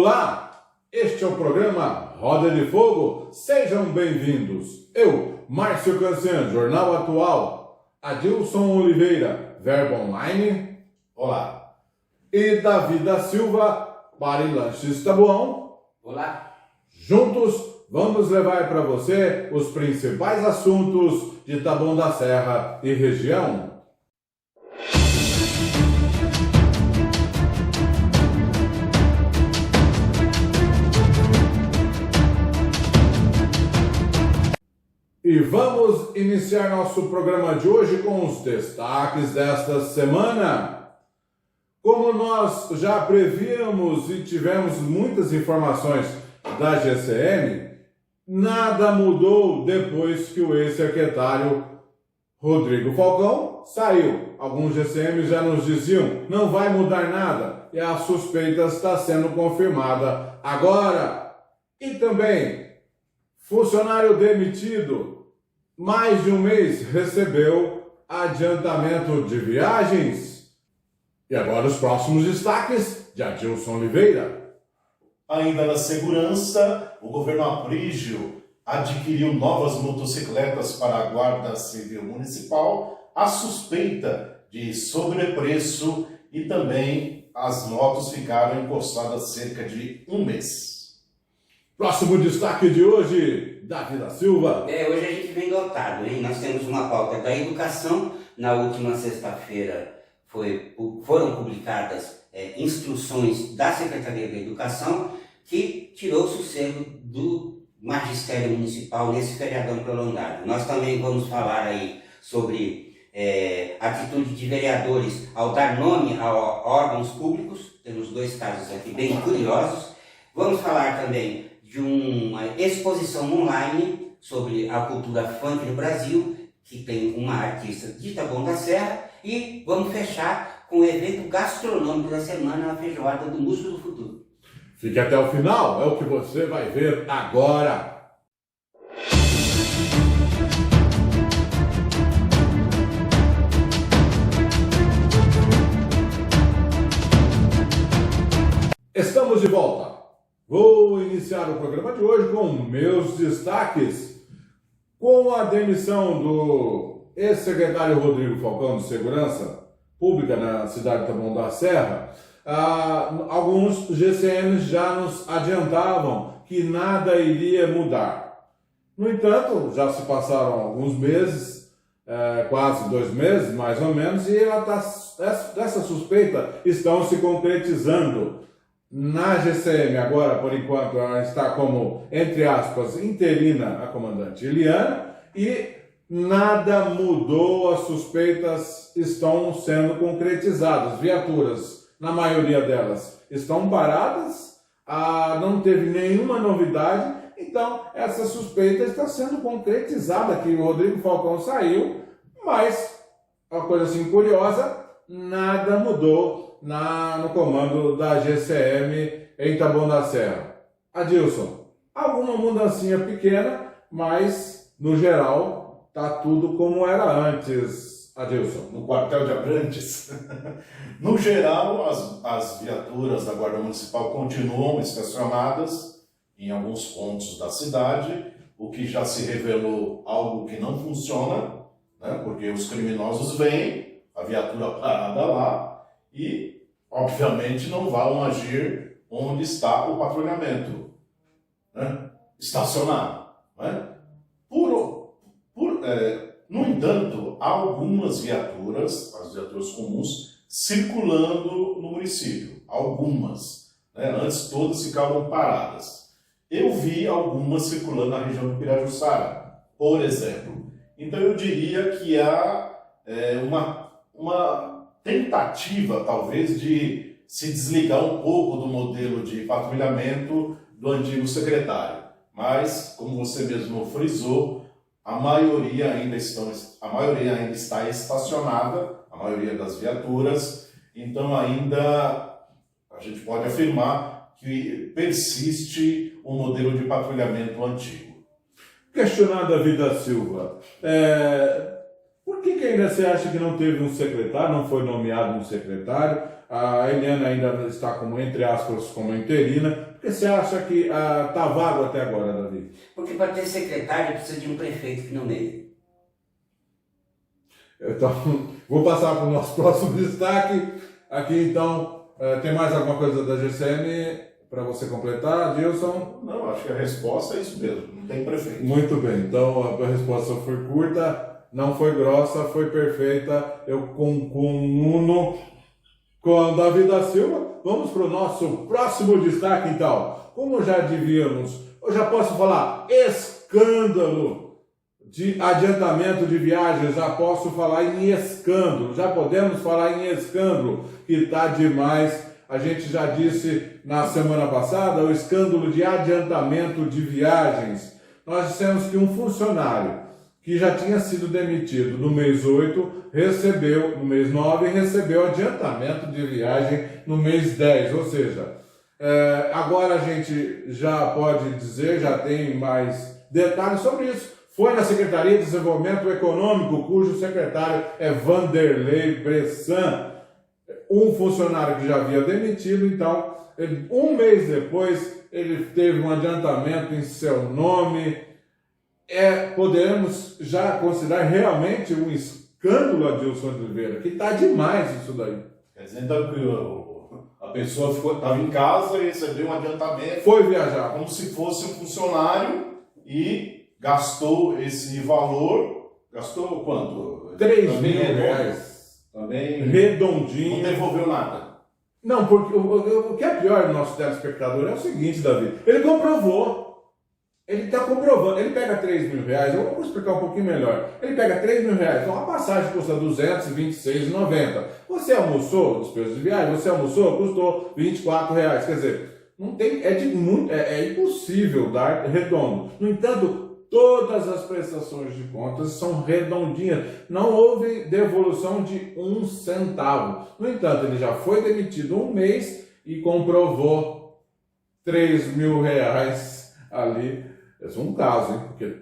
Olá, este é o programa Roda de Fogo, sejam bem-vindos. Eu, Márcio Cancian, Jornal Atual, Adilson Oliveira, Verbo Online, olá, e Davi da Silva, Bar e Lanches Tabuão. Olá. Juntos, vamos levar para você os principais assuntos de Taboão da Serra e região. E vamos iniciar nosso programa de hoje com os destaques desta semana. Como nós já prevíamos e tivemos muitas informações da GCM, nada mudou depois que o ex-secretário Rodrigo Falcão saiu. Alguns GCM já nos diziam, não vai mudar nada, e a suspeita está sendo confirmada agora. E também, funcionário demitido, mais de um mês recebeu adiantamento de viagens. E agora os próximos destaques de Adilson Oliveira. Ainda na segurança, o governo Aprígio adquiriu novas motocicletas para a Guarda Civil Municipal, a suspeita de sobrepreço e também as motos ficaram encostadas cerca de um mês. Próximo destaque de hoje, Davi da Silva. Hoje a gente vem dotado, hein? Nós temos uma pauta da educação. Na última sexta-feira foram publicadas instruções da Secretaria da Educação que tirou o sossego do magistério municipal nesse feriadão prolongado. Nós também vamos falar aí sobre atitude de vereadores ao dar nome a órgãos públicos. Temos dois casos aqui bem curiosos. Vamos falar também de uma exposição online sobre a cultura funk no Brasil, que tem uma artista de Taboão da Serra, e vamos fechar com o evento gastronômico da semana, a Feijoada do Músico do Futuro. Fique até o final, é o que você vai ver agora. Estamos de volta. Vou iniciar o programa de hoje com meus destaques. Com a demissão do ex-secretário Rodrigo Falcão de Segurança Pública na cidade de Taboão da Serra, alguns GCMs já nos adiantavam que nada iria mudar. No entanto, já se passaram alguns meses, quase 2 meses mais ou menos, e essa suspeita estão se concretizando. Na GCM agora, por enquanto, ela está como, entre aspas, interina a comandante Eliana, e nada mudou, as suspeitas estão sendo concretizadas. Viaturas, na maioria delas, estão paradas, não teve nenhuma novidade, então essa suspeita está sendo concretizada, que o Rodrigo Falcão saiu, mas, uma coisa assim curiosa, nada mudou no comando da GCM em Taboão da Serra. Adilson, alguma mudancinha pequena, mas no geral tá tudo como era antes, Adilson. No quartel de Abrantes, no geral as viaturas da Guarda Municipal continuam estacionadas em alguns pontos da cidade, o que já se revelou algo que não funciona, né? Porque os criminosos vêm, a viatura parada lá, e, obviamente, não vão agir onde está o patrulhamento, né? Estacionado. Né? No entanto, há algumas viaturas, as viaturas comuns, circulando no município. Algumas. Né? Antes todas ficavam paradas. Eu vi algumas circulando na região do Pirajussara, por exemplo. Então eu diria que há uma tentativa, talvez, de se desligar um pouco do modelo de patrulhamento do antigo secretário. Mas, como você mesmo frisou, a maioria ainda está estacionada, a maioria das viaturas, então ainda a gente pode afirmar que persiste o modelo de patrulhamento antigo. Questionado Davi da Silva, por que ainda você acha que não teve um secretário, não foi nomeado um secretário? A Eliana ainda está como, entre aspas, como interina, que você acha que está vago até agora, Davi? Porque para ter secretário precisa de um prefeito que nomeie. Então, vou passar para o nosso próximo destaque. Aqui, então, tem mais alguma coisa da GCM para você completar, Dilson? Não, acho que a resposta é isso mesmo, não tem prefeito. Muito bem, então a resposta foi curta, não foi grossa, foi perfeita. Eu concordo com a Davi da Silva. Vamos para o nosso próximo destaque, então. Como já devíamos, eu já posso falar escândalo de adiantamento de viagens, já posso falar em escândalo, já podemos falar em escândalo, que está demais. A gente já disse na semana passada o escândalo de adiantamento de viagens. Nós dissemos que um funcionário que já tinha sido demitido no mês 8, recebeu, no mês 9, recebeu adiantamento de viagem no mês 10, ou seja, agora a gente já pode dizer, já tem mais detalhes sobre isso. Foi na Secretaria de Desenvolvimento Econômico, cujo secretário é Vanderlei Bressan, um funcionário que já havia demitido, então, um mês depois, ele teve um adiantamento em seu nome. Podemos já considerar realmente um escândalo, Adilson de Oliveira, que está demais isso daí. Quer dizer, então, que a pessoa estava em casa e recebeu um adiantamento. Foi viajar. Como se fosse um funcionário e gastou esse valor. Gastou quanto? 3 mil reais. Também Redondinho. não devolveu nada. Não, porque o que é pior do nosso telespectador é o seguinte, Davi. Ele comprovou. Ele está comprovando. Ele pega 3 mil reais. Eu vou explicar um pouquinho melhor. Ele pega 3 mil reais. Então a passagem custa R$ 226,90. Você almoçou, despesas de viagem, você almoçou, custou R$ 24 reais. Quer dizer, não tem, é impossível dar redondo. No entanto, todas as prestações de contas são redondinhas. Não houve devolução de 1 centavo. No entanto, ele já foi demitido um mês e comprovou 3 mil reais ali. Esse é um caso, hein? Porque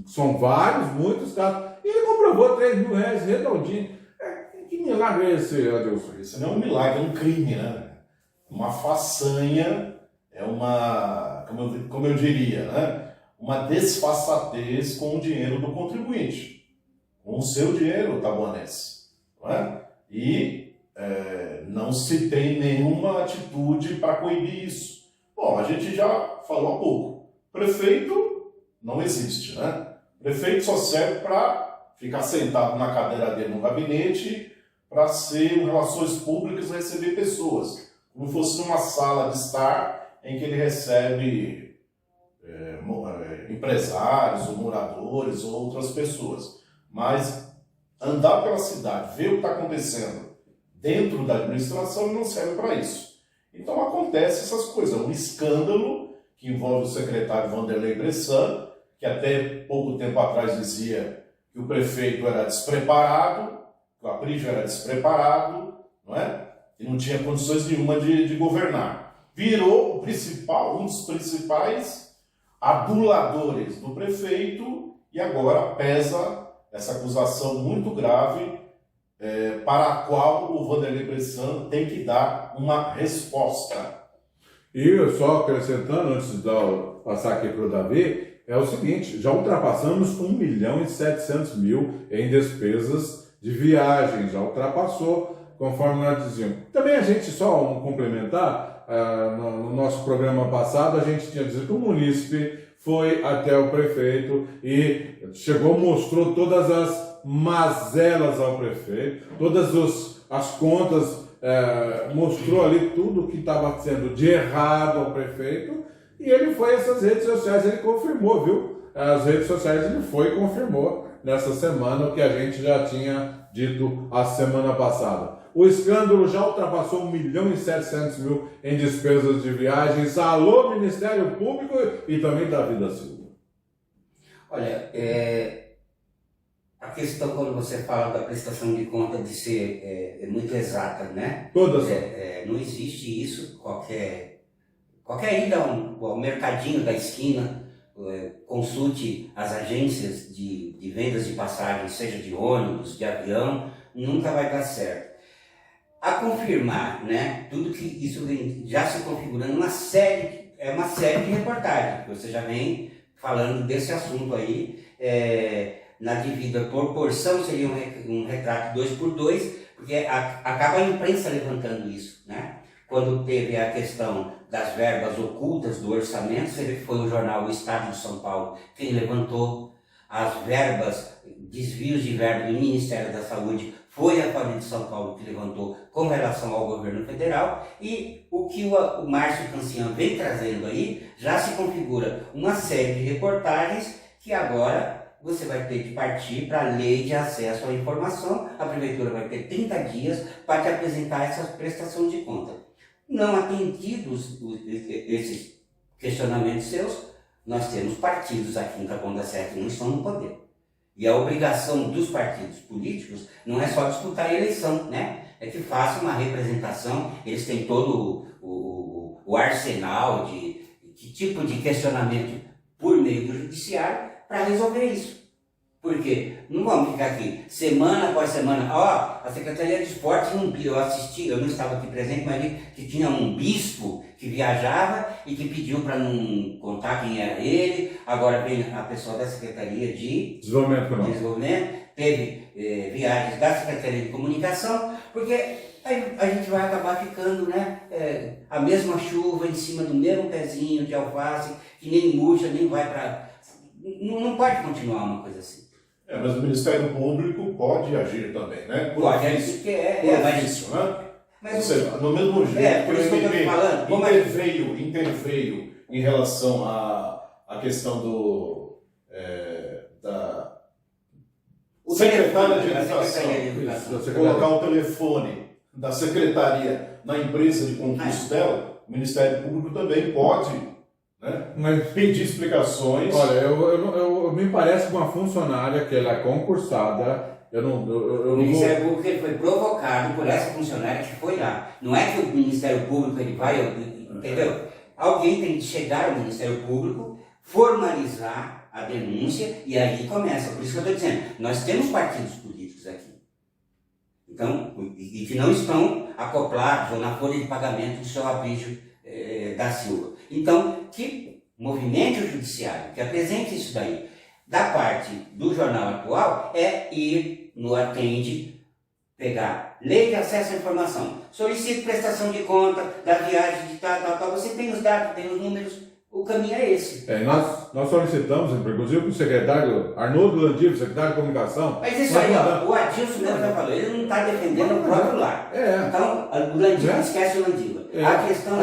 são vários, muitos casos. E ele comprovou 3 mil reais redondinho. Que milagre é esse, Adilson? Isso não é um milagre, é um crime, né? Uma façanha, é uma, como eu diria, né? Uma desfaçatez com o dinheiro do contribuinte, com o seu dinheiro tabuanense, não é? E não se tem nenhuma atitude para coibir isso. Bom, a gente já falou há pouco. Prefeito não existe, né? Prefeito só serve para ficar sentado na cadeira dele no gabinete, para ser um relações públicas e receber pessoas, como fosse numa sala de estar em que ele recebe empresários, ou moradores, ou outras pessoas. Mas andar pela cidade, ver o que está acontecendo dentro da administração não serve para isso. Então acontece essas coisas, um escândalo que envolve o secretário Vanderlei Bressan, que até pouco tempo atrás dizia que o prefeito era despreparado, que o Aprígio era despreparado, não é? E não tinha condições nenhuma de governar. Virou um dos principais aduladores do prefeito e agora pesa essa acusação muito grave para a qual o Vanderlei Bressan tem que dar uma resposta. E eu só acrescentando, antes de passar aqui para o Davi, é o seguinte, já ultrapassamos 1.700.000 em despesas de viagem, já ultrapassou, conforme nós dizíamos. Também a gente, só complementar, no nosso programa passado, a gente tinha dito que o munícipe foi até o prefeito e mostrou todas as mazelas ao prefeito, todas as contas, mostrou ali tudo que estava sendo de errado ao prefeito, e ele foi a essas redes sociais, ele confirmou, viu? As redes sociais ele foi e confirmou nessa semana o que a gente já tinha dito a semana passada. O escândalo já ultrapassou 1.700.000 em despesas de viagens. Alô, Ministério Público e também Davi da Silva. Olha, a questão quando você fala da prestação de conta de ser muito exata, né? Todas. Não existe isso. Qualquer ida ao mercadinho da esquina, consulte as agências de vendas de passagens, seja de ônibus, de avião, nunca vai dar certo. a confirmar, né, tudo que isso vem já se configurando, uma série de reportagens, que você já vem falando desse assunto aí, na devida proporção seria um retrato 2x2, porque acaba a imprensa levantando isso, né? Quando teve a questão das verbas ocultas do orçamento, você vê que foi o jornal O Estado de São Paulo quem levantou as verbas, desvios de verba do Ministério da Saúde, foi a Folha de São Paulo que levantou com relação ao governo federal, e o que o Márcio Cancian vem trazendo aí, já se configura uma série de reportagens que agora você vai ter que partir para a lei de acesso à informação, a prefeitura vai ter 30 dias para te apresentar essa prestação de conta. Não atendidos esses questionamentos seus, nós temos partidos aqui em Taboão da Serra que não estão no poder. E a obrigação dos partidos políticos não é só disputar a eleição, né? É que façam uma representação, eles têm todo o arsenal de que tipo de questionamento por meio do judiciário para resolver isso. Porque não vamos ficar aqui semana após semana, a Secretaria de Esportes, eu assisti, eu não estava aqui presente, mas vi que tinha um bispo que viajava e que pediu para não contar quem era ele. Agora vem a pessoa da Secretaria de Desenvolvimento, teve viagens da Secretaria de Comunicação, porque aí a gente vai acabar ficando, né, a mesma chuva em cima do mesmo pezinho de alface, que nem murcha, nem vai para... Não pode continuar uma coisa assim. Mas o Ministério Público pode agir também, né? Pode agir, porque ofício, né? Mas, ou seja, do mesmo jeito por isso que eu estou falando, interveio em relação à questão da secretária de Educação, colocar o telefone da secretaria na empresa de concurso dela, o Ministério Público também pode, né, pedir explicações. Olha, eu me parece uma funcionária que ela é concursada. O Ministério Público ele foi provocado por essa funcionária que foi lá. Não é que o Ministério Público ele vai, entendeu? Alguém tem que chegar ao Ministério Público, formalizar a denúncia e aí começa. Por isso que eu estou dizendo, nós temos partidos políticos aqui. Então, e que não estão acoplados ou na folha de pagamento do seu Abílio da Silva. Então, que movimente o judiciário, que apresente isso daí. Da parte do jornal atual é ir no Atende, pegar lei de acesso à informação, solicite prestação de conta da viagem de tal, você tem os dados, tem os números, o caminho é esse. Nós solicitamos, inclusive para o secretário Arnoldo Landivo, secretário de Comunicação. Mas isso aí, o Adilson mesmo já falou, ele não está defendendo o próprio lar. Então, o Landivo, esquece o Landivo. A questão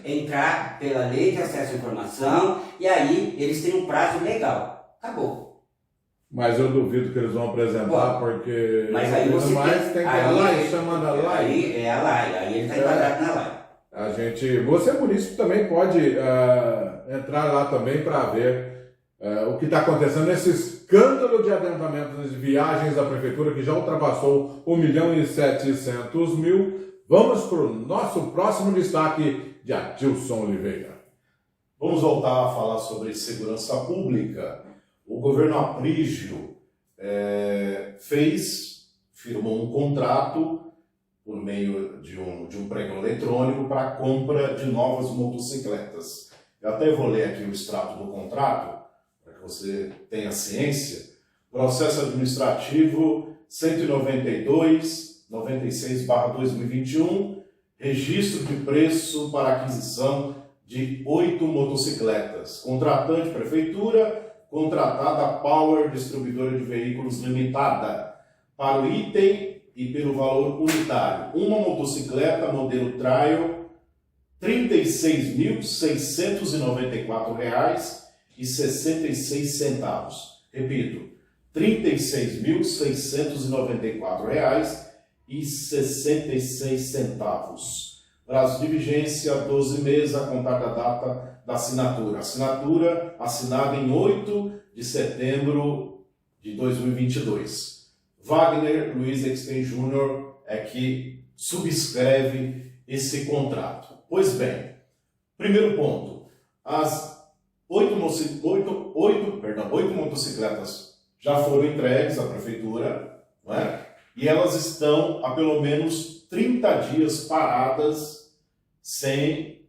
entrar pela lei de acesso à informação e aí eles têm um prazo legal. Acabou. Mas eu duvido que eles vão apresentar, porque... Mas aí você tem que a LAI, chamando a LAI. Aí é a LAI, aí ele está enquadrado na LAI. Você, munícipe, também pode entrar lá também para ver o que está acontecendo nesse escândalo de adiantamentos de viagens da prefeitura, que já ultrapassou 1.700.000. Vamos para o nosso próximo destaque de Adilson Oliveira. Vamos voltar a falar sobre segurança pública. O governo Aprígio firmou um contrato por meio de um pregão eletrônico para a compra de novas motocicletas. Eu até vou ler aqui o extrato do contrato, para que você tenha ciência. Processo administrativo 192/96/2021, registro de preço para aquisição de 8 motocicletas. Contratante prefeitura, contratada Power Distribuidora de Veículos Limitada, para o item e pelo valor unitário. Uma motocicleta modelo Trail, R$ 36.694,66. Repito, R$ 36.694,66. Prazo de vigência, 12 meses, a contar da data da assinatura. Assinatura assinada em 8 de setembro de 2022. Wagner Luiz Exten Jr. é que subscreve esse contrato. Pois bem, primeiro ponto, as 8 motocicletas já foram entregues à prefeitura, não é? e elas estão há pelo menos 30 dias paradas sem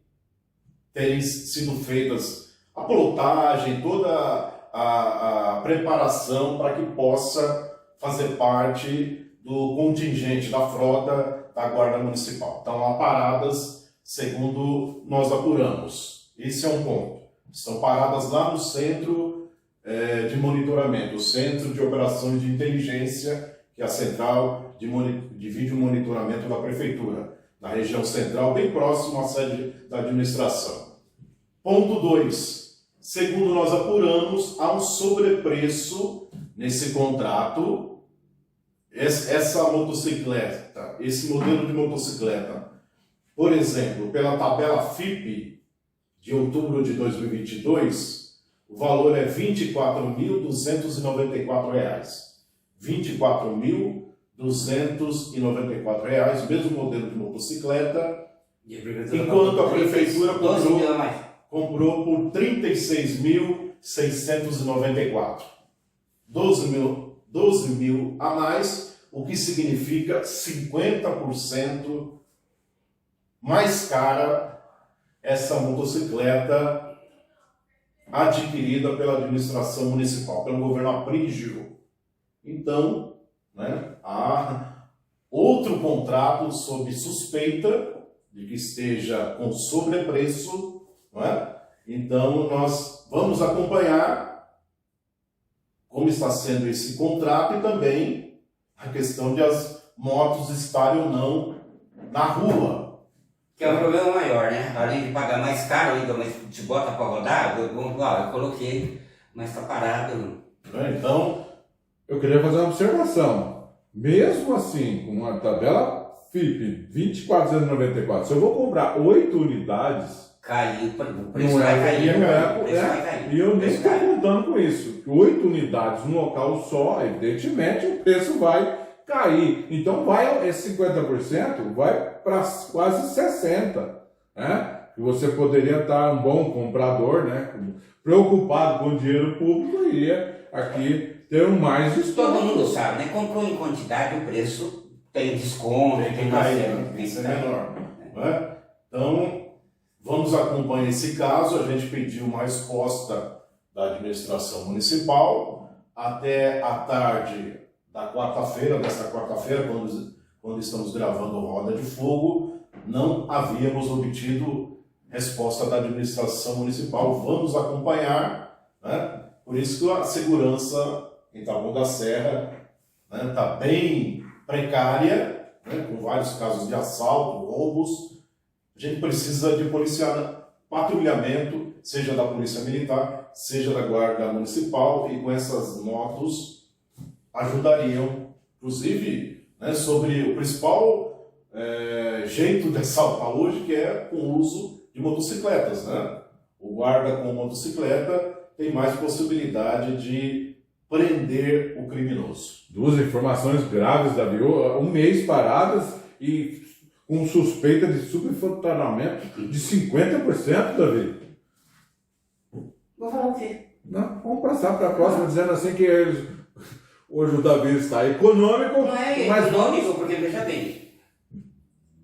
terem sido feitas a plotagem, toda a preparação para que possa fazer parte do contingente da frota da Guarda Municipal. Estão lá paradas, segundo nós apuramos. Esse é um ponto. Estão paradas lá no centro de monitoramento, o Centro de Operações de Inteligência, que é a central de vídeo monitoramento da Prefeitura, na região central, bem próximo à sede da administração. Ponto 2. Segundo nós apuramos, há um sobrepreço nesse contrato. Essa motocicleta, esse modelo de motocicleta, por exemplo, pela tabela FIPE de outubro de 2022, o valor é R$ 24.294. R$ 24.294, mesmo modelo de motocicleta, enquanto a Prefeitura comprou por R$ 36.694. 12 mil a mais, o que significa 50% mais cara essa motocicleta adquirida pela administração municipal, pelo governo Aprígio. Então, há outro contrato sob suspeita de que esteja com sobrepreço, Então, nós vamos acompanhar como está sendo esse contrato e também a questão de as motos estarem ou não na rua. Que é um problema maior, né? Além de pagar mais caro ainda, mas te bota para rodar, eu coloquei, mas está parado. Então, eu queria fazer uma observação. Mesmo assim, com a tabela FIPE 24.294, se eu vou comprar 8 unidades, caiu, o preço vai cair. E eu nem estou contando com isso. 8 unidades no local só, evidentemente, o preço vai cair. Então, esse 50% vai para quase 60%. Que você poderia estar um bom comprador, preocupado com o dinheiro público, iria aqui ter mais estoque. Todo mundo sabe, comprou em quantidade, o preço tem desconto, tem cair, isso é menor. Então, vamos acompanhar esse caso. A gente pediu uma resposta da administração municipal até a tarde da quarta-feira, desta quarta-feira, quando estamos gravando Roda de Fogo, não havíamos obtido resposta da administração municipal. Vamos acompanhar, Por isso que a segurança em Taboão da Serra está bem precária, com vários casos de assalto, roubos. A gente precisa de patrulhamento, seja da Polícia Militar, seja da Guarda Municipal, e com essas motos ajudariam, inclusive, sobre o principal jeito de assaltar hoje, que é com o uso de motocicletas. O guarda com motocicleta tem mais possibilidade de prender o criminoso. 2 informações graves, Davi. 1 mês paradas e com suspeita de superfaturamento de 50%, Davi. Vou falar o quê? Não, vamos passar para a próxima, dizendo assim que hoje o Davi está econômico. Não é econômico, porque veja bem,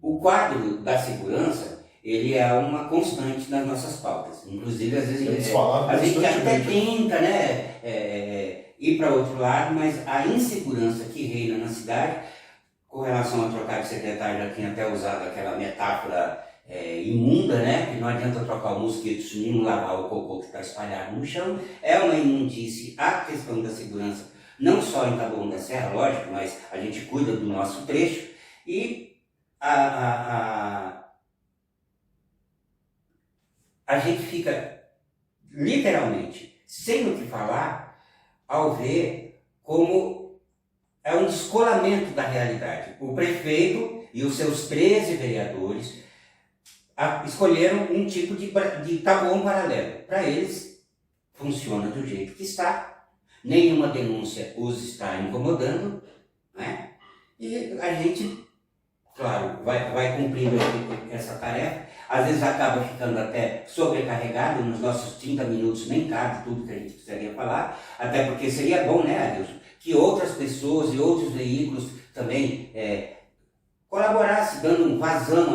o quadro da segurança, ele é uma constante nas nossas pautas. Inclusive, às vezes a gente até tenta ir para outro lado, mas a insegurança que reina na cidade, com relação a trocar de secretário, já tinha até usado aquela metáfora imunda, que não adianta trocar o mosquito se não lavar o cocô que está espalhado no chão. É uma imundície a questão da segurança, não só em Taboão da Serra, lógico, mas a gente cuida do nosso trecho. E a gente fica literalmente sem o que falar ao ver como é um descolamento da realidade. O prefeito e os seus 13 vereadores escolheram um tipo de Taboão paralelo. Para eles, funciona do jeito que está, nenhuma denúncia os está incomodando, e a gente, claro, vai cumprindo essa tarefa. Às vezes acaba ficando até sobrecarregado, nos nossos 30 minutos nem cabe tudo que a gente precisaria falar, até porque seria bom, Adilson, que outras pessoas e outros veículos também colaborassem, dando vazão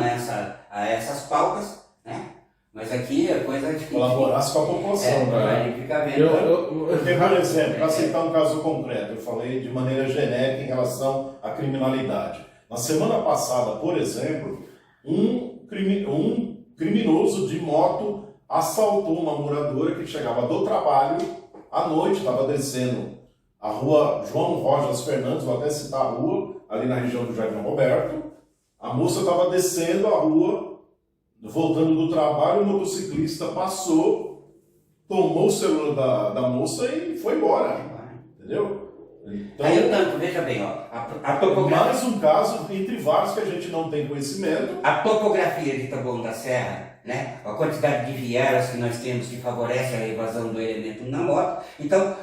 a essas pautas, né? Mas aqui a coisa é Colaborasse com a população, né? Aí fica vendo. Porque, por exemplo, para citar um caso concreto, eu falei de maneira genérica em relação à criminalidade. Na semana passada, por exemplo, um criminoso de moto assaltou uma moradora que chegava do trabalho à noite, estava descendo a rua João Rojas Fernandes, vou até citar a rua, ali na região do Jardim Roberto. A moça estava descendo a rua, voltando do trabalho, o motociclista passou, tomou o celular da moça e foi embora. Entendeu? Então, Aí eu tanto, veja bem, ó, a topografia. mais um caso entre vários que a gente não tem conhecimento. A topografia de Taboão da Serra, né? A quantidade de vielas que nós temos que favorece a evasão do elemento na moto. Então,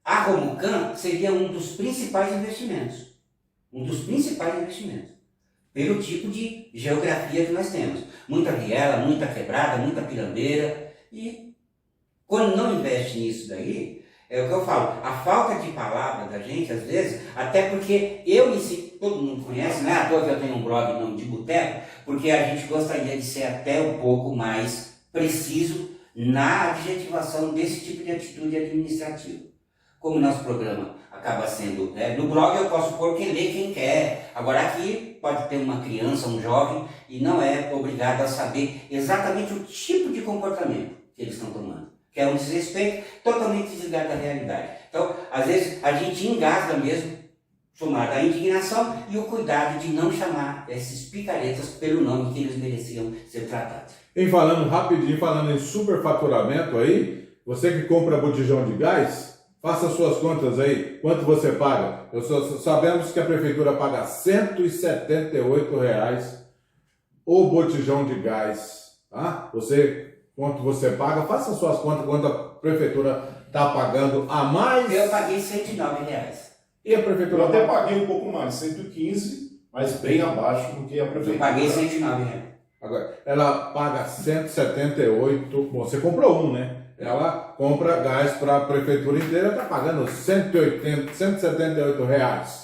a Romucan seria um dos principais investimentos. Um dos principais investimentos. Pelo tipo de geografia que nós temos. Muita viela, muita quebrada, muita pirambeira. E quando não investe nisso daí, é o que eu falo, a falta de palavra da gente, às vezes, até porque eu em si, todo mundo conhece, não é à toa que eu tenho um blog não de boteco, porque a gente gostaria de ser até um pouco mais preciso na adjetivação desse tipo de atitude administrativa. Como o nosso programa acaba sendo, no blog eu posso pôr quem lê quem quer, agora aqui pode ter uma criança, um jovem, e não é obrigado a saber exatamente o tipo de comportamento que eles estão tomando. Que é um desrespeito totalmente desligado da realidade. Então, às vezes, a gente engasga mesmo, somado à indignação e o cuidado de não chamar esses picaretas pelo nome que eles mereciam ser tratados. Falando em superfaturamento aí, você que compra botijão de gás, faça suas contas aí, quanto você paga. Sabemos que a prefeitura paga R$ 178 o botijão de gás, tá? Quanto você paga, faça suas contas, quanto a prefeitura está pagando a mais. Eu paguei R$ 109. E a prefeitura? Eu até paguei um pouco mais, 115, mas bem abaixo do que a prefeitura. Eu paguei R$ 109. Agora, ela paga 178, bom, você comprou um, né? Ela compra gás para a prefeitura inteira, está pagando R$ 178.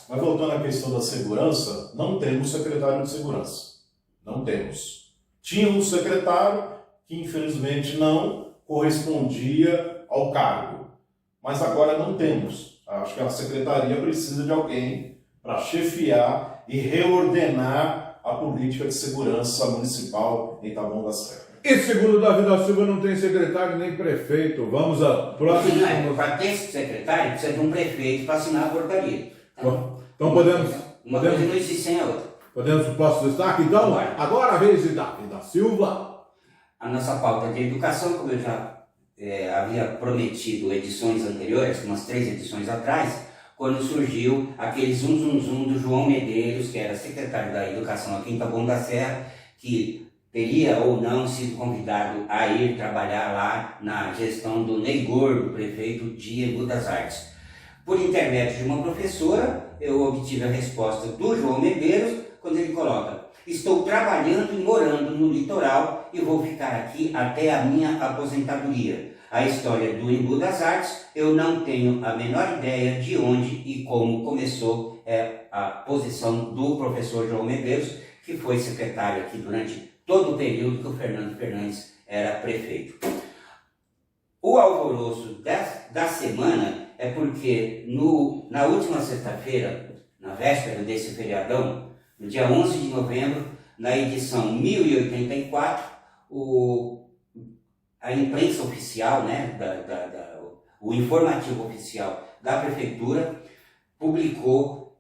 Mas voltando à questão da segurança, não temos secretário de segurança. Não temos. Tínhamos um secretário que infelizmente não correspondia ao cargo. Mas agora não temos. Acho que a secretaria precisa de alguém para chefiar e reordenar a política de segurança municipal em Taboão da Serra. E segundo Davi da Silva, não tem secretário nem prefeito. Vamos à próxima. Para ter esse secretário, precisa de um prefeito para assinar a portaria. Então podemos. Uma coisa não existe sem a outra. Podemos para o próximo destaque? Então, agora a vez de Davi da Silva. A nossa pauta de educação, como eu já havia prometido edições anteriores, umas 3 edições atrás, quando surgiu aquele zum do João Medeiros, que era secretário da Educação aqui em Taboão da Serra, que teria ou não sido convidado a ir trabalhar lá na gestão do Ney Gordo, prefeito de Embu das Artes. Por intermédio de uma professora, eu obtive a resposta do João Medeiros, quando ele coloca: estou trabalhando e morando no litoral e vou ficar aqui até a minha aposentadoria. A história do Embu das Artes, eu não tenho a menor ideia de onde e como começou a posição do professor João Medeiros, que foi secretário aqui durante todo o período que o Fernando Fernandes era prefeito. O alvoroço da semana é porque na última sexta-feira, na véspera desse feriadão, no dia 11 de novembro, na edição 1084, a imprensa oficial, né, o informativo oficial da prefeitura, publicou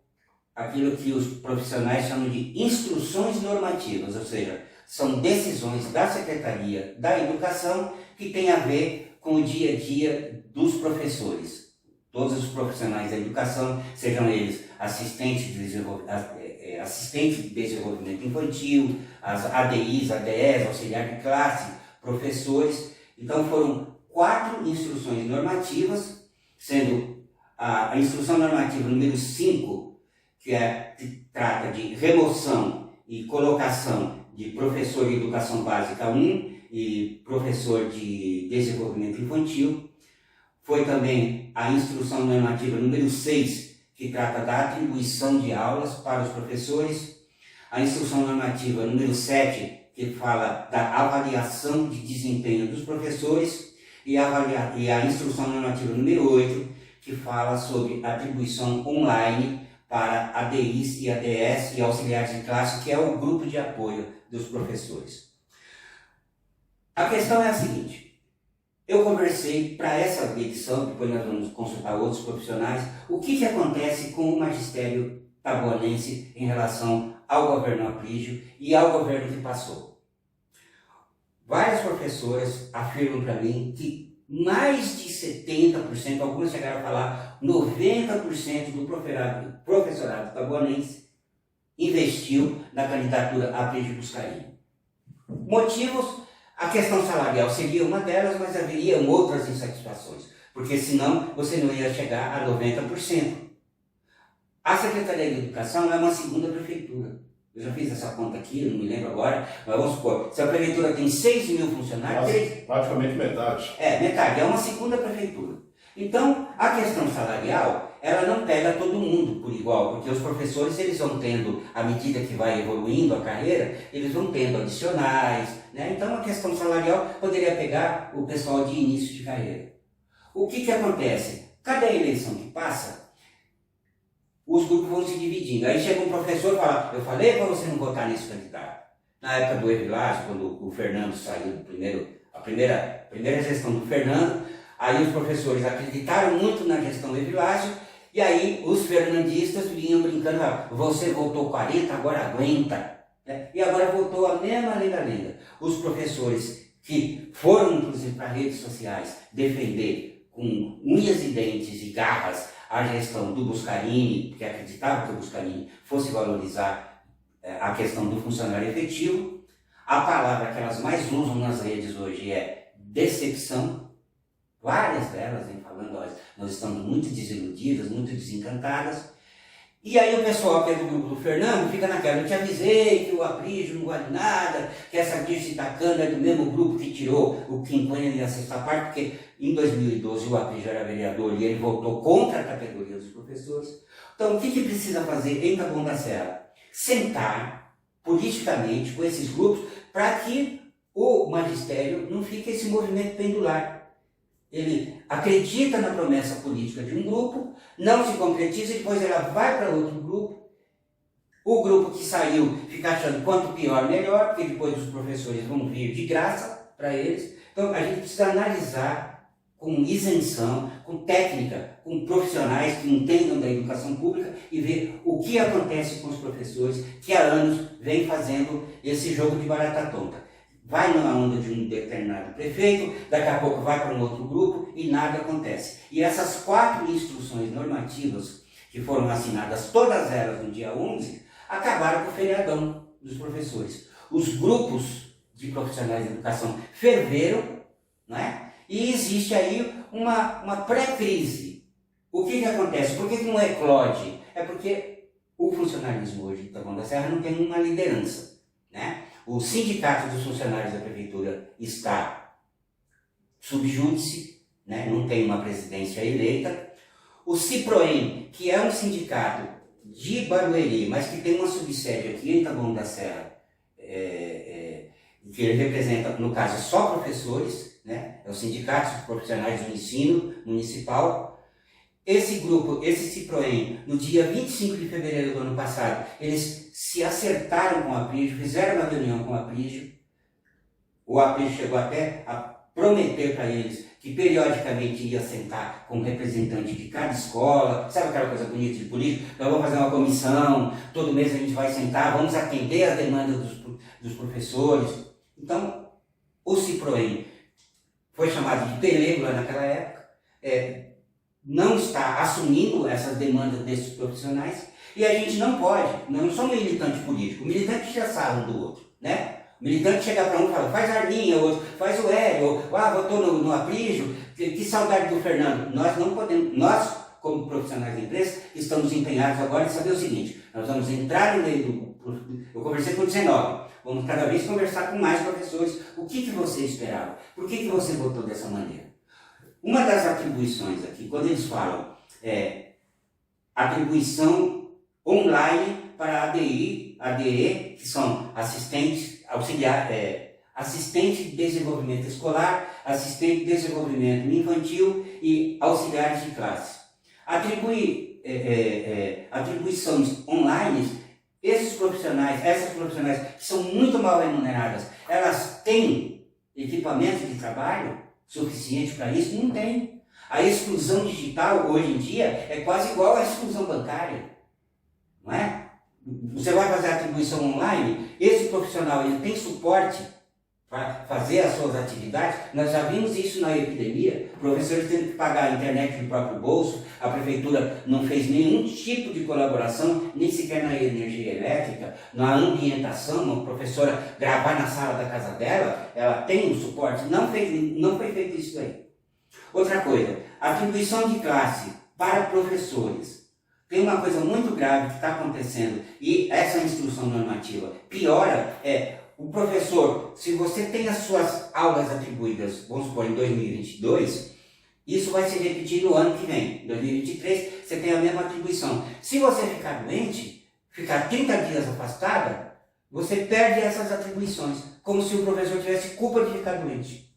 aquilo que os profissionais chamam de instruções normativas, ou seja, são decisões da Secretaria da Educação que tem a ver com o dia a dia dos professores. Todos os profissionais da educação, sejam eles assistentes de desenvolvimento infantil, as ADIs, ADEs, auxiliar de classe, professores. Então foram 4 instruções normativas, sendo a instrução normativa número 5, que trata de remoção e colocação de professor de educação básica 1 e professor de desenvolvimento infantil. Foi também a instrução normativa número 6, que trata da atribuição de aulas para os professores, a instrução normativa número 7, que fala da avaliação de desempenho dos professores, e a instrução normativa número 8, que fala sobre atribuição online para ADIs e ADS e auxiliares de classe, que é o grupo de apoio dos professores. A questão é a seguinte: eu conversei para essa edição, depois nós vamos consultar outros profissionais, o que acontece com o magistério taboanense em relação ao governo Aprígio e ao governo que passou. Várias professoras afirmam para mim que mais de 70%, algumas chegaram a falar 90% do professorado taboanense investiu na candidatura Aprígio Buscarini. Motivos: a questão salarial seria uma delas, mas haveriam outras insatisfações, porque senão você não ia chegar a 90%. A Secretaria de Educação é uma segunda prefeitura. Eu já fiz essa conta aqui, eu não me lembro agora, mas vamos supor, se a prefeitura tem 6 mil funcionários... Praticamente metade. Metade, é uma segunda prefeitura. Então, a questão salarial, ela não pega todo mundo por igual, porque os professores, eles vão tendo, à medida que vai evoluindo a carreira, eles vão tendo adicionais, né? Então, a questão salarial poderia pegar o pessoal de início de carreira. O que acontece? Cada eleição que passa, os grupos vão se dividindo. Aí chega um professor e fala: eu falei para você não votar nesse candidato. Na época do Evilásio, quando o Fernando saiu do a primeira gestão do Fernando, aí os professores acreditaram muito na gestão do Evilásio, e aí os fernandistas vinham brincando: você votou 40, agora aguenta. E agora voltou a mesma lenda. Os professores que foram, inclusive, para redes sociais defender com unhas e dentes e garras a gestão do Buscarini, porque acreditava que o Buscarini fosse valorizar a questão do funcionário efetivo. A palavra que elas mais usam nas redes hoje é decepção. Várias delas vêm falando: nós estamos muito desiludidas, muito desencantadas. E aí o pessoal que é do grupo do Fernando fica naquela: eu te avisei que o Aprígio não vale nada, que essa Dirce Itacana é do mesmo grupo que tirou o quinquênio e a sexta parte, porque em 2012 o Aprígio era vereador e ele votou contra a categoria dos professores. Então, o que precisa fazer em Taboão da Serra? Sentar politicamente com esses grupos para que o magistério não fique esse movimento pendular. Ele acredita na promessa política de um grupo, não se concretiza e depois ela vai para outro grupo. O grupo que saiu fica achando quanto pior, melhor, porque depois os professores vão vir de graça para eles. Então, a gente precisa analisar com isenção, com técnica, com profissionais que entendam da educação pública e ver o que acontece com os professores que há anos vêm fazendo esse jogo de barata tonta. Vai na onda de um determinado prefeito, daqui a pouco vai para um outro grupo e nada acontece. E essas 4 instruções normativas, que foram assinadas todas elas no dia 11, acabaram com o feriadão dos professores. Os grupos de profissionais de educação ferveram, não é? E existe aí uma pré-crise. O que acontece? Por que não eclode? É porque o funcionalismo hoje de Taboão da Serra não tem uma liderança, né? O sindicato dos funcionários da prefeitura está sub júdice, né? Não tem uma presidência eleita. O Ciproem, que é um sindicato de Barueri, mas que tem uma subsede aqui em Taboão da Serra, que ele representa, no caso, só professores, né? É o Sindicato dos Profissionais do Ensino Municipal. Esse grupo, esse Ciproem, no dia 25 de fevereiro do ano passado, eles se acertaram com o Aprígio, fizeram uma reunião com o Aprígio. O Aprígio chegou até a prometer para eles que periodicamente ia sentar com um representante de cada escola, sabe aquela coisa bonita de político? Nós vamos fazer uma comissão, todo mês a gente vai sentar, vamos atender as demandas dos professores. Então, o Ciproem foi chamado de pelego lá naquela época, não está assumindo essas demandas desses profissionais, e a gente não pode, não somos militante político, o militante tira sarro um do outro, né? O militante chega para um e fala: faz Arminha, o outro faz o Hélio, votou no Aprígio, que saudade do Fernando. Nós não podemos, nós, como profissionais da imprensa, estamos empenhados agora em saber o seguinte: nós vamos entrar no meio do... Eu conversei com 19, vamos cada vez conversar com mais professores. O que você esperava? Por que você votou dessa maneira? Uma das atribuições aqui, quando eles falam atribuição online para ADI, ADE, que são assistentes, assistente de desenvolvimento escolar, assistente de desenvolvimento infantil e auxiliares de classe. Atribuições online, essas profissionais que são muito mal remuneradas, elas têm equipamento de trabalho suficiente para isso? Não tem. A exclusão digital hoje em dia é quase igual à exclusão bancária, não é? Você vai fazer a atribuição online, esse profissional ele tem suporte para fazer as suas atividades. Nós já vimos isso na epidemia, professores tendo que pagar a internet do próprio bolso, a prefeitura não fez nenhum tipo de colaboração, nem sequer na energia elétrica, na ambientação, uma professora gravar na sala da casa dela, ela tem um suporte, não foi feito isso aí. Outra coisa, atribuição de classe para professores. Tem uma coisa muito grave que está acontecendo, e essa instrução normativa piora, o professor, se você tem as suas aulas atribuídas, vamos supor, em 2022, isso vai se repetir no ano que vem. Em 2023, você tem a mesma atribuição. Se você ficar doente, ficar 30 dias afastada, você perde essas atribuições, como se o professor tivesse culpa de ficar doente.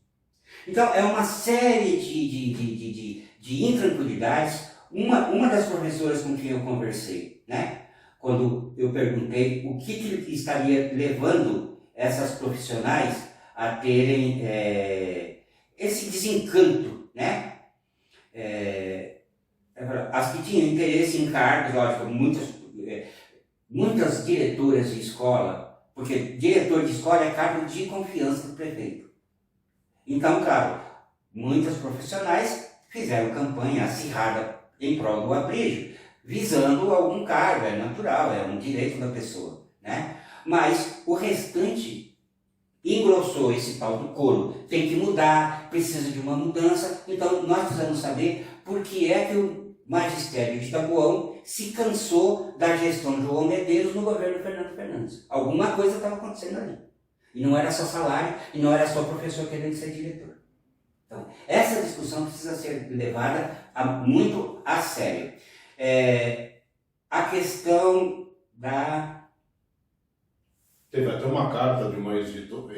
Então, é uma série de intranquilidades. Uma das professoras com quem eu conversei, né, quando eu perguntei o que estaria levando essas profissionais a terem esse desencanto, né? As que tinham interesse em cargos, lógico, muitas diretoras de escola, porque diretor de escola é cargo de confiança do prefeito. Então, claro, muitas profissionais fizeram campanha acirrada em prol do Aprígio, visando algum cargo, é natural, é um direito da pessoa, né? Mas o restante engrossou esse tal do coro. Tem que mudar, precisa de uma mudança. Então nós precisamos saber por que é que o magistério de Taboão se cansou da gestão de João Medeiros no governo Fernando Fernandes. Alguma coisa estava acontecendo ali. E não era só salário, e não era só professor querendo ser diretor. Então, essa discussão precisa ser levada muito a sério. A questão da... Teve até uma carta de uma editora.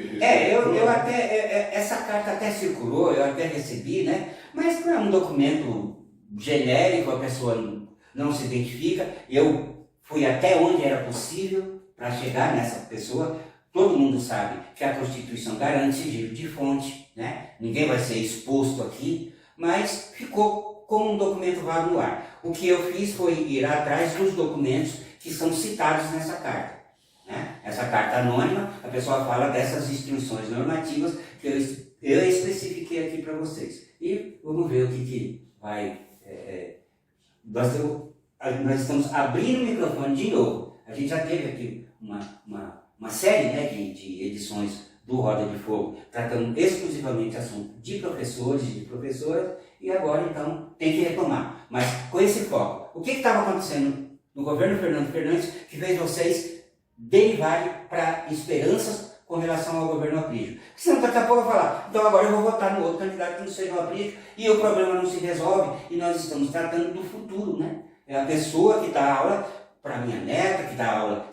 Essa carta até circulou, eu até recebi, né? Mas não é um documento genérico, a pessoa não se identifica. Eu fui até onde era possível para chegar nessa pessoa. Todo mundo sabe que a Constituição garante sigilo de fonte, né? Ninguém vai ser exposto aqui, mas ficou como um documento vago no ar. O que eu fiz foi ir atrás dos documentos que são citados nessa carta. Essa carta anônima, a pessoa fala dessas instruções normativas que eu especifiquei aqui para vocês. E vamos ver o que vai... Nós estamos abrindo o microfone de novo. A gente já teve aqui uma série, né, de edições do Roda de Fogo, tratando exclusivamente assunto de professores e de professoras, e agora, então, tem que retomar. Mas com esse foco. O que estava acontecendo no governo Fernando Fernandes que fez vocês derivarem para esperanças com relação ao governo Aprígio? Porque senão daqui a pouco eu vou falar, então agora eu vou votar no outro candidato que não seja o Aprígio e o problema não se resolve, e nós estamos tratando do futuro, né? É a pessoa que dá aula para a minha neta, que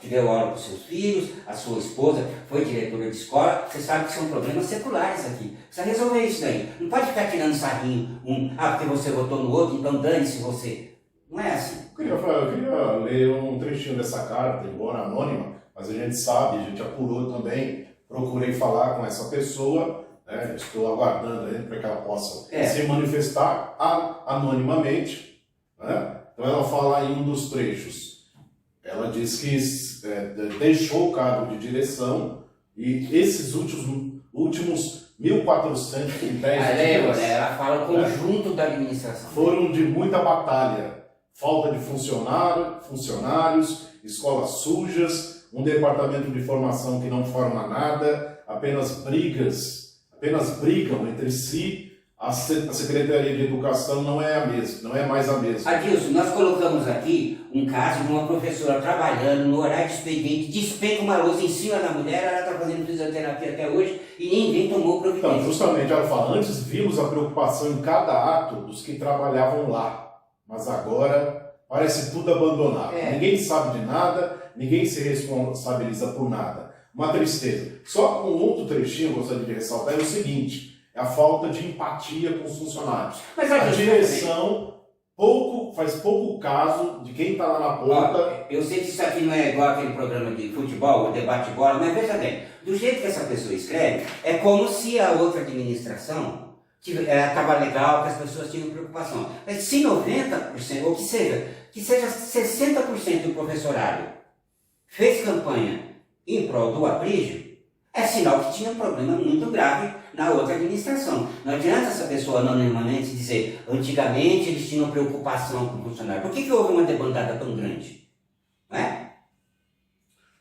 deu aula para os seus filhos, a sua esposa foi diretora de escola. Você sabe que são problemas seculares aqui. Precisa resolver isso daí. Não pode ficar tirando sarrinho, porque você votou no outro, então dane-se você. Não é assim. Eu queria ler um trechinho dessa carta, embora anônima, mas a gente sabe, a gente apurou também, procurei falar com essa pessoa, né? Estou aguardando para que ela possa se manifestar anonimamente, né? Então ela fala em um dos trechos. Ela diz que deixou o cargo de direção e esses últimos 1.410 dias... Ela fala o conjunto da administração. Foram de muita batalha. Falta de funcionários, escolas sujas, um departamento de formação que não forma nada, apenas brigam entre si. A Secretaria de Educação não é mais a mesma. Adilson, nós colocamos aqui um caso de uma professora trabalhando no horário de expediente, despenca uma lousa em cima da mulher, ela está fazendo fisioterapia até hoje e ninguém tomou providência. Então, justamente, ela fala, antes vimos a preocupação em cada ato dos que trabalhavam lá, mas agora parece tudo abandonado. É. Ninguém sabe de nada, ninguém se responsabiliza por nada. Uma tristeza. Só um outro trechinho que eu gostaria de ressaltar é o seguinte, é a falta de empatia com os funcionários. Mas A direção faz pouco caso de quem está lá na ponta. Ó, eu sei que isso aqui não é igual aquele programa de futebol, o debate bola, mas veja bem, do jeito que essa pessoa escreve, é como se a outra administração estava legal, que as pessoas tinham preocupação. Mas se 90%, ou que seja 60% do professorado fez campanha em prol do aprígio, é sinal que tinha um problema muito grave na outra administração. Não adianta essa pessoa anonimamente dizer, antigamente eles tinham preocupação com o funcionário. Por que houve uma debandada tão grande? Não é?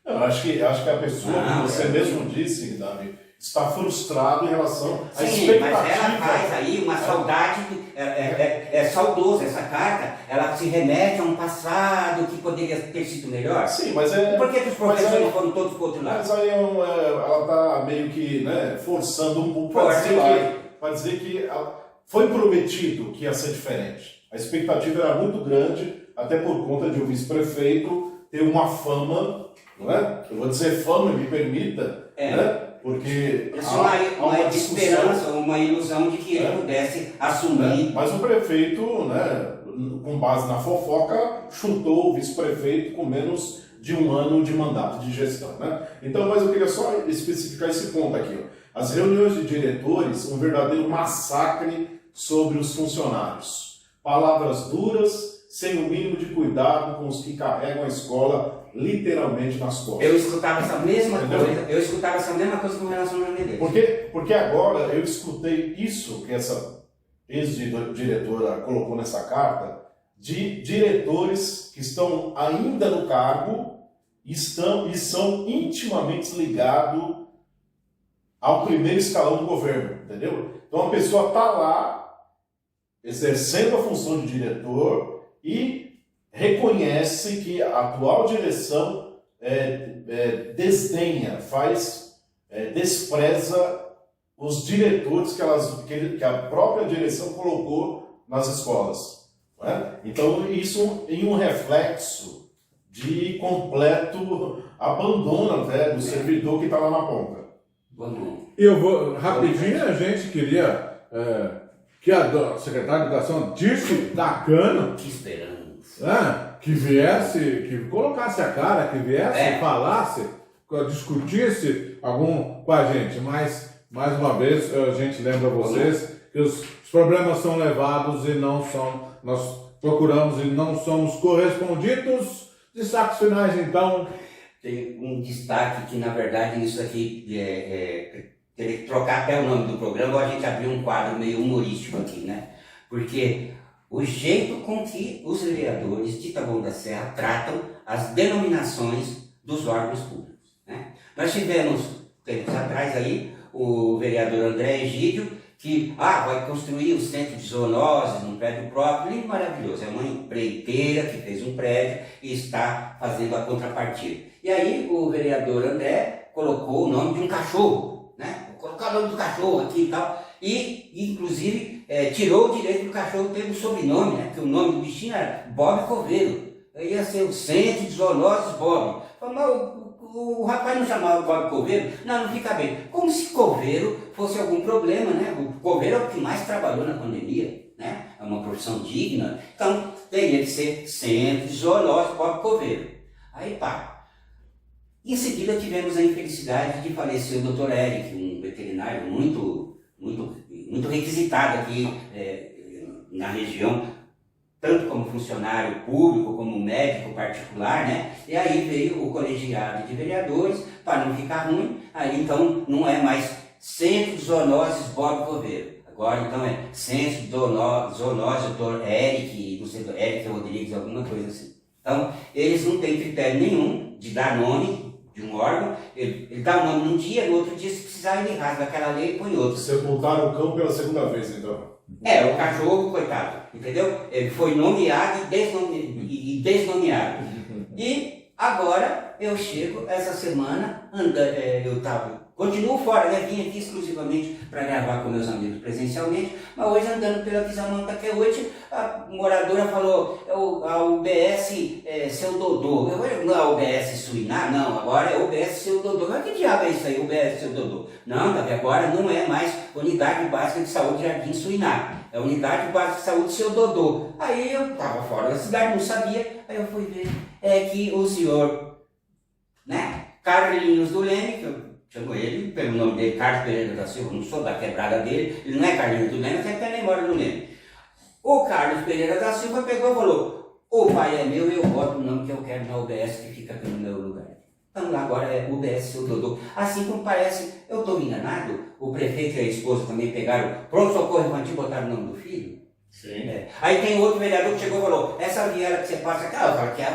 Eu acho que a pessoa, como você é. mesmo disse, Davi, está frustrado em relação à Sim, expectativa. mas ela faz aí uma saudade, é saudoso essa carta, ela se remete a um passado que poderia ter sido melhor. Sim, mas E por que os professores foram todos para o outro lado? Mas aí ela está meio que, né, forçando um pouco para dizer que foi prometido que ia ser diferente. A expectativa era muito grande, até por conta de o vice-prefeito ter uma fama, não é? Eu vou dizer fama, me permita, né? Porque há uma esperança, uma ilusão de que ele pudesse assumir. Mas o prefeito, né, com base na fofoca, chutou o vice-prefeito com menos de um ano de mandato de gestão. Né? Então, mas eu queria só especificar esse ponto aqui. Ó. As reuniões de diretores, um verdadeiro massacre sobre os funcionários. Palavras duras, sem o mínimo de cuidado com os que carregam a escola literalmente nas costas. Eu escutava essa mesma coisa com relação ao Menezes. Porque agora eu escutei isso que essa ex-diretora colocou nessa carta, de diretores que estão ainda no cargo e são intimamente ligados ao primeiro escalão do governo, entendeu? Então a pessoa está lá exercendo a função de diretor e reconhece que a atual direção desdenha, despreza os diretores que a própria direção colocou nas escolas. Não é? Então, isso em um reflexo de completo abandono do servidor que está lá na ponta. Eu vou, rapidinho, a gente queria que a secretária de Educação disse da cana. Que esperança. Que viesse, que colocasse a cara, que viesse, falasse, discutisse com a gente. Mas, mais uma vez, a gente lembra vocês que os problemas são levados e não são, nós procuramos e não somos correspondidos. Destaques finais, então. Tem um destaque que, na verdade, isso aqui teria que trocar até o nome do programa, ou a gente abrir um quadro meio humorístico aqui, né? Porque o jeito com que os vereadores de Taboão da Serra tratam as denominações dos órgãos públicos, né? Nós tivemos, tempos atrás aí, o vereador André Egídio, que vai construir o centro de zoonoses num prédio próprio, lindo, maravilhoso. É uma empreiteira que fez um prédio e está fazendo a contrapartida. E aí o vereador André colocou o nome de um cachorro, né? Vou colocar o nome do cachorro aqui e tal. E, inclusive, tirou o direito do cachorro ter um sobrenome, né? Porque o nome do bichinho era Bob Coveiro. Ia ser o Centro de Zoonoses Bob. Mas o rapaz não chamava Bob Coveiro? Não fica bem. Como se Coveiro fosse algum problema, né? O Coveiro é o que mais trabalhou na pandemia, né? É uma profissão digna. Então, teria que ser Centro de Zoonoses Bob Coveiro. Aí, Em seguida, tivemos a infelicidade de falecer o Dr. Eric, um veterinário muito requisitado aqui na região, tanto como funcionário público, como médico particular, né? E aí veio o colegiado de vereadores, para não ficar ruim, aí então não é mais Centro de Zoonoses Bob Coveiro. Agora então é Centro de Zoonoses Dr. Eric, não sei, Eric Rodrigues, alguma coisa assim. Então, eles não têm critério nenhum de dar nome de um órgão, ele dá o nome num dia, no outro dia, se precisar, ele rasga aquela lei e põe outro. Sepultaram o cão pela segunda vez, então. O cachorro, coitado, entendeu? Ele foi nomeado e desnomeado. E agora eu chego, essa semana, eu estava Continuo fora, né? Vim aqui exclusivamente para gravar com meus amigos presencialmente, mas hoje andando pela Visamanta, que hoje a moradora falou, a UBS Seu Dodô. Não é UBS Suiná, não, agora é UBS Seu Dodô. Mas que diabo é isso aí, UBS Seu Dodô? Não, Davi, agora não é mais Unidade Básica de Saúde Jardim Suiná, é Unidade Básica de Saúde Seu Dodô. Aí eu estava fora da cidade, não sabia, aí eu fui ver, que o senhor, né, Carlinhos do Leme, que eu chamo ele pelo nome dele, Carlos Pereira da Silva, não sou da quebrada dele, ele não é Carlinhos do Leme, eu sempre tenho a memória do Leme. O Carlos Pereira da Silva pegou e falou, o pai é meu e eu boto o nome que eu quero na UBS que fica aqui no meu lugar. Então agora é UBS Seu Dodô. Assim como parece, eu estou enganado, o prefeito e a esposa também pegaram pronto-socorro infantil e botaram o nome do filho. Sim. Aí tem outro vereador que chegou e falou, essa viela que você passa aqui, eu falo que é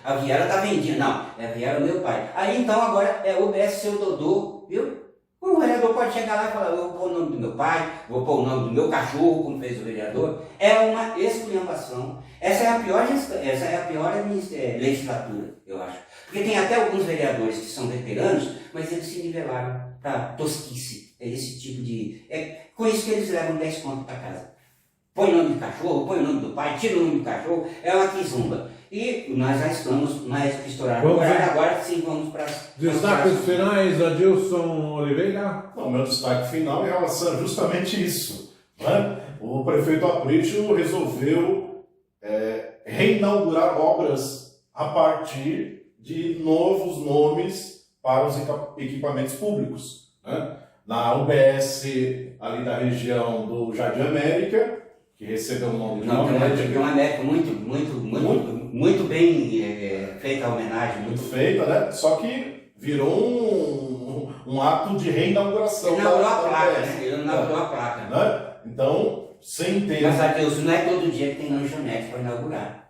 a viela da vendinha. Não, é a viela do meu pai. Aí então agora é UBS Seu Dodô, viu? O vereador pode chegar lá e falar, eu vou pôr o nome do meu pai, vou pôr o nome do meu cachorro, como fez o vereador. É uma esculhambação. Essa é a pior legislatura, eu acho. Porque tem até alguns vereadores que são veteranos, mas eles se nivelaram para tosquice. É esse tipo de... com isso que eles levam 10 contos para casa. Põe o nome do cachorro, põe o nome do pai, tira o nome do cachorro, é uma quizumba. E nós já estamos mais que estourados. Agora sim vamos para as... Destaques finais, Adilson Oliveira. Não, meu destaque final é em relação a justamente isso. Né? O prefeito Aprígio resolveu reinaugurar obras a partir de novos nomes para os equipamentos públicos. Né? Na UBS ali da região do Jardim América, que recebeu o nome de uma América muito bem feita a homenagem. Muito feita, né? Só que virou um ato de reinauguração. Ele inaugurou a placa, né? Ele inaugurou a placa. Né? Então, sem ter... Mas, Adeus, não é todo dia que tem lanchonete para inaugurar.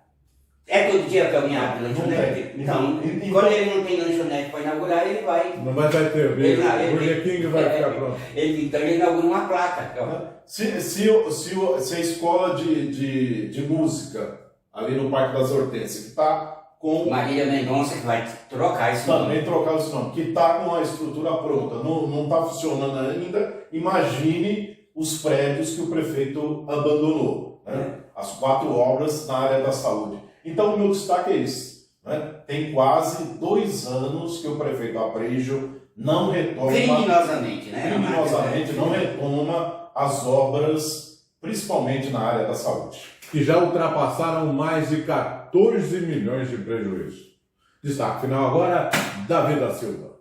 É todo dia que alguém abre lanchonete. Então, quando ele não tem lanchonete para inaugurar, ele vai... Não vai ter, o Burger King vai ficar pronto. Então ele inaugura uma placa. Se a escola de música ali no Parque das Hortênsias, que está com... Marília Mendonça, que vai trocar esse nome. Também trocar esse nome, que está com a estrutura pronta, não está funcionando ainda, imagine os prédios que o prefeito abandonou. Né? As 4 obras na área da saúde. Então, o meu destaque é esse. Né? Tem quase 2 anos que o prefeito Aprígio não retoma... Criminosamente, né? Criminosamente não retoma as obras, principalmente na área da saúde. Que já ultrapassaram mais de 14 milhões de prejuízo. Destaque final agora, Davi da Silva.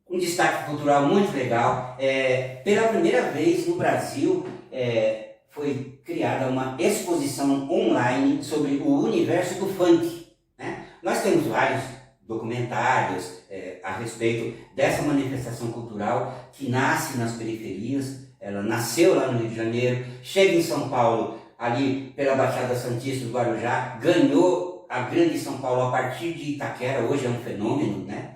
Um destaque cultural muito legal. Pela primeira vez no Brasil, foi criada uma exposição online sobre o universo do funk. Né? Nós temos vários documentários a respeito dessa manifestação cultural que nasce nas periferias. Ela nasceu lá no Rio de Janeiro, chega em São Paulo, ali pela Baixada Santista do Guarujá, ganhou a grande São Paulo a partir de Itaquera. Hoje é um fenômeno, né?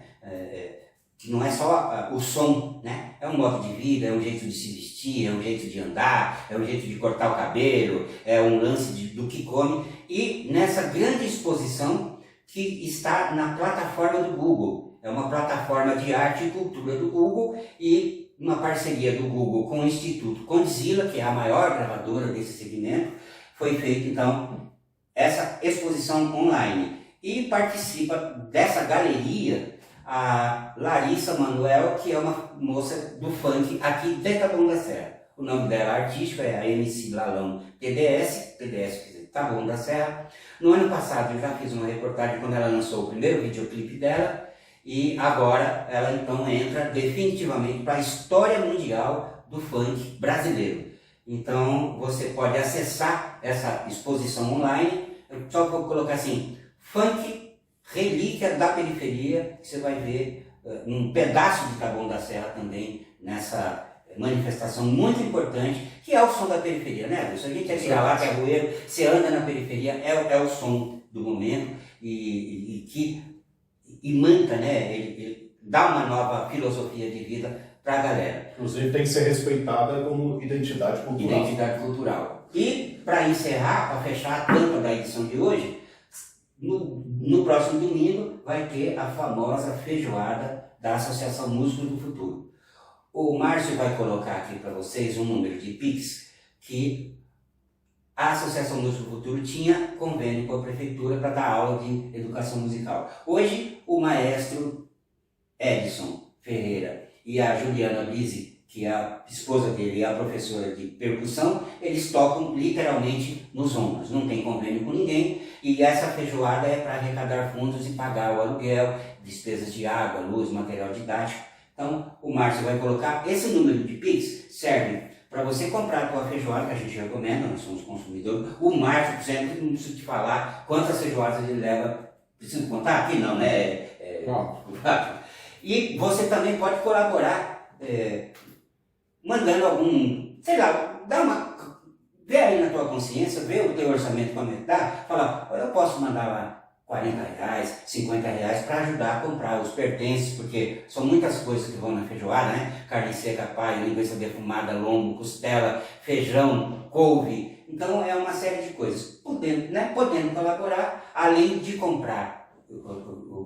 Que não é só o som, né? É um modo de vida, é um jeito de se vestir, é um jeito de andar, é um jeito de cortar o cabelo, é um lance do que come. E nessa grande exposição que está na plataforma do Google, é uma plataforma de arte e cultura do Google e uma parceria do Google com o Instituto Condzilla, que é a maior gravadora desse segmento, foi feita então essa exposição online. E participa dessa galeria a Larissa Manoel, que é uma moça do funk aqui de Taboão da Serra. O nome dela artístico é a MC Lalão TDS quer dizer Taboão da Serra. No ano passado eu já fiz uma reportagem quando ela lançou o primeiro videoclipe dela, e agora ela então entra definitivamente para a história mundial do funk brasileiro. Então você pode acessar essa exposição online, eu só vou colocar assim, funk relíquia da periferia, que você vai ver um pedaço de Taboão da Serra também nessa manifestação muito importante, que é o som da periferia, né? Se a gente é vira-lata, é roeiro, você anda na periferia, é o som do momento e que imanta, né? Ele dá uma nova filosofia de vida para a galera. Inclusive tem que ser respeitada como identidade cultural. Identidade cultural. E para encerrar, para fechar a tampa da edição de hoje, no próximo domingo vai ter a famosa feijoada da Associação Músicos do Futuro. O Márcio vai colocar aqui para vocês um número de Pix que a Associação Músicos do Futuro tinha convênio com a Prefeitura para dar aula de educação musical. Hoje, o maestro Edson Ferreira e a Juliana Brise, que é a esposa dele e a professora de percussão, eles tocam literalmente nos ombros, não tem convênio com ninguém, e essa feijoada é para arrecadar fundos e pagar o aluguel, despesas de água, luz, material didático. Então, o Márcio vai colocar esse número de Pix, serve para você comprar a tua feijoada, que a gente recomenda, nós somos consumidores. O Márcio, por exemplo, não preciso te falar quantas feijoadas ele leva. Preciso contar aqui? Não, né? E você também pode colaborar, mandando algum, sei lá, vê aí na tua consciência, vê o teu orçamento como é que tá, fala, eu posso mandar lá R$40, R$50 para ajudar a comprar os pertences, porque são muitas coisas que vão na feijoada, né? Carne seca, paia, linguiça defumada, lombo, costela, feijão, couve. Então é uma série de coisas. Podendo colaborar, além de comprar.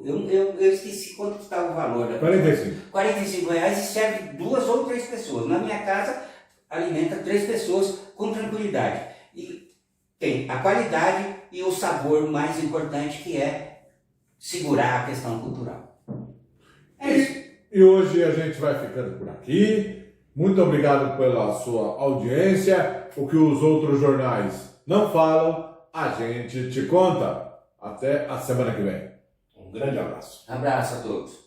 Eu esqueci quanto estava o valor. R$45 e serve 2 ou 3 pessoas. Na minha casa, alimenta 3 pessoas com tranquilidade. E tem a qualidade e o sabor mais importante, que é segurar a questão cultural. É isso. E hoje a gente vai ficando por aqui. Muito obrigado pela sua audiência. O que os outros jornais não falam, a gente te conta. Até a semana que vem. Um grande abraço. Abraço a todos.